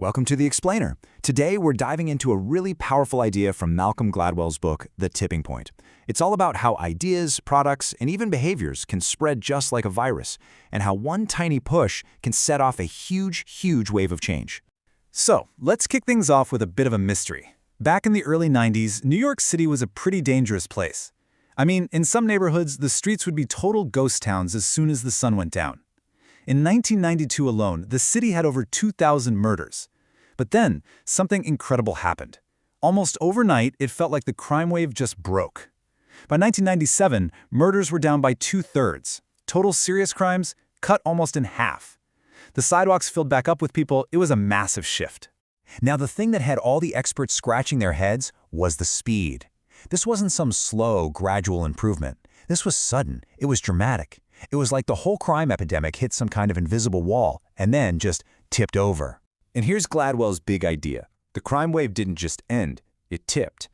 Welcome to The Explainer. Today, we're diving into a really powerful idea from Malcolm Gladwell's book, The Tipping Point. It's all about how ideas, products, and even behaviors can spread just like a virus, and how one tiny push can set off a huge wave of change. So, let's kick things off with a bit of a mystery. Back in the early 90s, New York City was a pretty dangerous place. I mean, in some neighborhoods, the streets would be total ghost towns as soon as the sun went down. In 1992 alone, the city had over 2,000 murders. But then, something incredible happened. Almost overnight, it felt like the crime wave just broke. By 1997, murders were down by 2/3. Total serious crimes cut almost in half. The sidewalks filled back up with people. It was a massive shift. Now, the thing that had all the experts scratching their heads was the speed. This wasn't some slow, gradual improvement. This was sudden. It was dramatic. It was like the whole crime epidemic hit some kind of invisible wall and then just tipped over. And here's Gladwell's big idea. The crime wave didn't just end, it tipped.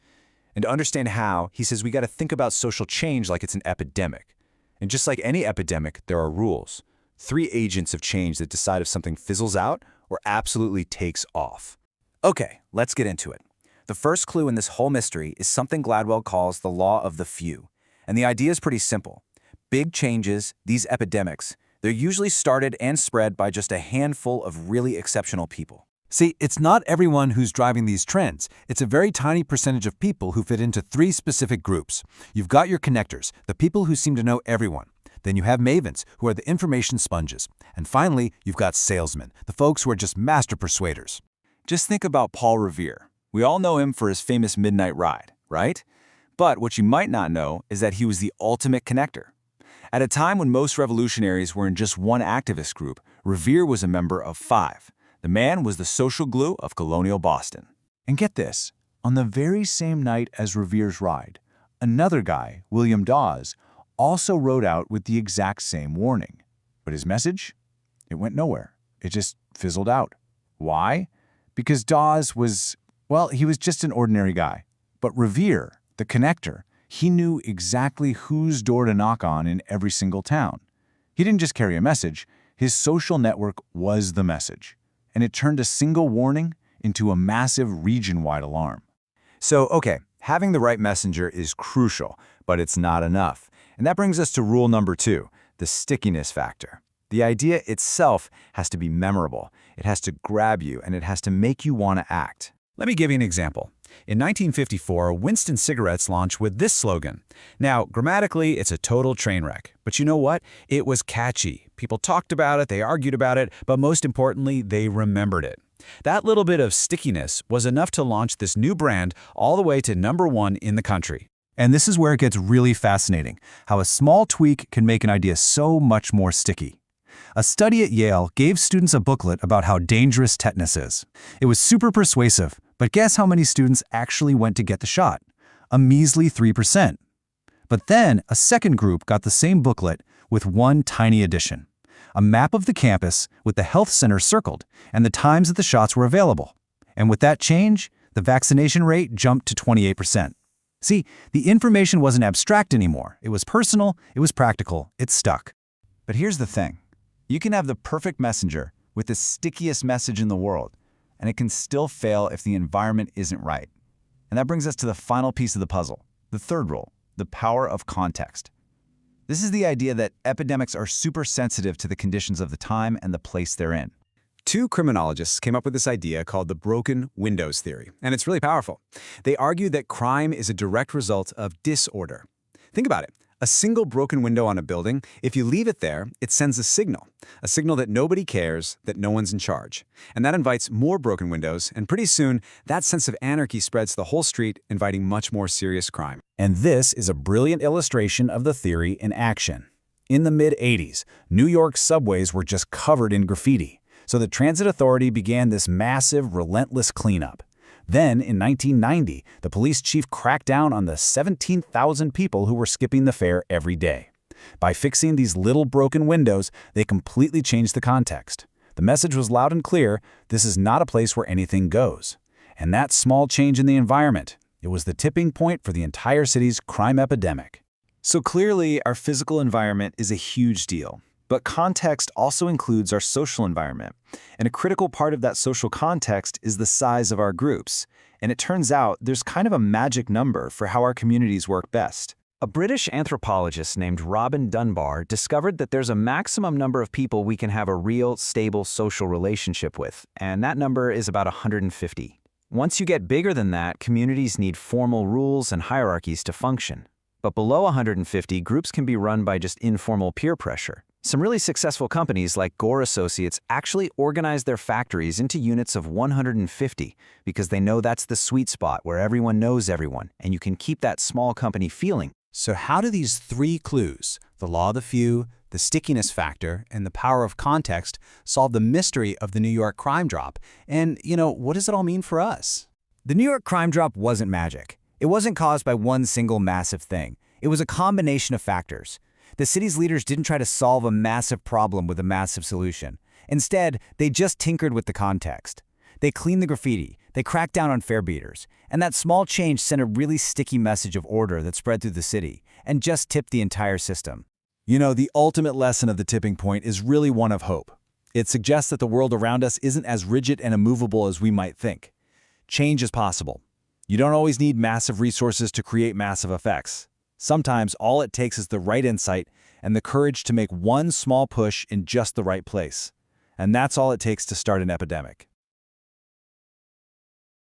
And to understand how, he says we got to think about social change like it's an epidemic. And just like any epidemic, there are rules. 3 agents of change that decide if something fizzles out or absolutely takes off. Okay, let's get into it. The first clue in this whole mystery is something Gladwell calls the law of the few. And the idea is pretty simple. Big changes, these epidemics, they're usually started and spread by just a handful of really exceptional people. See, it's not everyone who's driving these trends. It's a very tiny percentage of people who fit into 3 specific groups. You've got your connectors, the people who seem to know everyone. Then you have mavens, who are the information sponges. And finally, you've got salesmen, the folks who are just master persuaders. Just think about Paul Revere. We all know him for his famous midnight ride, right? But what you might not know is that he was the ultimate connector. At a time when most revolutionaries were in just one activist group, Revere was a member of 5. The man was the social glue of colonial Boston. And get this, on the very same night as Revere's ride, another guy, William Dawes, also rode out with the exact same warning. But his message? It went nowhere. It just fizzled out. Why? Because Dawes was, well, he was just an ordinary guy. But Revere, the connector, he knew exactly whose door to knock on in every single town. He didn't just carry a message, his social network was the message. And it turned a single warning into a massive region-wide alarm. So, okay, having the right messenger is crucial, but it's not enough. And that brings us to rule number 2, the stickiness factor. The idea itself has to be memorable. It has to grab you, and it has to make you want to act. Let me give you an example. In 1954, Winston cigarettes launched with this slogan. Now, grammatically, it's a total train wreck. But you know what? It was catchy. People talked about it, they argued about it, but most importantly, they remembered it. That little bit of stickiness was enough to launch this new brand all the way to #1 in the country. And this is where it gets really fascinating, how a small tweak can make an idea so much more sticky. A study at Yale gave students a booklet about how dangerous tetanus is. It was super persuasive, but guess how many students actually went to get the shot? A measly 3%. But then a second group got the same booklet with one tiny addition. A map of the campus with the health center circled and the times that the shots were available. And with that change, the vaccination rate jumped to 28%. See, the information wasn't abstract anymore. It was personal, it was practical, it stuck. But here's the thing. You can have the perfect messenger with the stickiest message in the world, and it can still fail if the environment isn't right. And that brings us to the final piece of the puzzle, the third rule, the power of context. This is the idea that epidemics are super sensitive to the conditions of the time and the place they're in. 2 criminologists came up with this idea called the broken windows theory, and it's really powerful. They argue that crime is a direct result of disorder. Think about it. A single broken window on a building, if you leave it there, it sends a signal that nobody cares, that no one's in charge. And that invites more broken windows, and pretty soon, that sense of anarchy spreads to the whole street, inviting much more serious crime. And this is a brilliant illustration of the theory in action. In the mid-'80s, New York subways were just covered in graffiti, so the Transit Authority began this massive, relentless cleanup. Then, in 1990, the police chief cracked down on the 17,000 people who were skipping the fare every day. By fixing these little broken windows, they completely changed the context. The message was loud and clear, this is not a place where anything goes. And that small change in the environment, it was the tipping point for the entire city's crime epidemic. So clearly, our physical environment is a huge deal. But context also includes our social environment. And a critical part of that social context is the size of our groups. And it turns out there's kind of a magic number for how our communities work best. A British anthropologist named Robin Dunbar discovered that there's a maximum number of people we can have a real, stable social relationship with, and that number is about 150. Once you get bigger than that, communities need formal rules and hierarchies to function. But below 150, groups can be run by just informal peer pressure. Some really successful companies like Gore Associates actually organize their factories into units of 150 because they know that's the sweet spot where everyone knows everyone, and you can keep that small company feeling. So how do these three clues, the law of the few, the stickiness factor, and the power of context, solve the mystery of the New York crime drop? And, what does it all mean for us? The New York crime drop wasn't magic. It wasn't caused by one single massive thing. It was a combination of factors. The city's leaders didn't try to solve a massive problem with a massive solution. Instead, they just tinkered with the context. They cleaned the graffiti, they cracked down on fare beaters, and that small change sent a really sticky message of order that spread through the city and just tipped the entire system. The ultimate lesson of the tipping point is really one of hope. It suggests that the world around us isn't as rigid and immovable as we might think. Change is possible. You don't always need massive resources to create massive effects. Sometimes all it takes is the right insight and the courage to make one small push in just the right place. And that's all it takes to start an epidemic.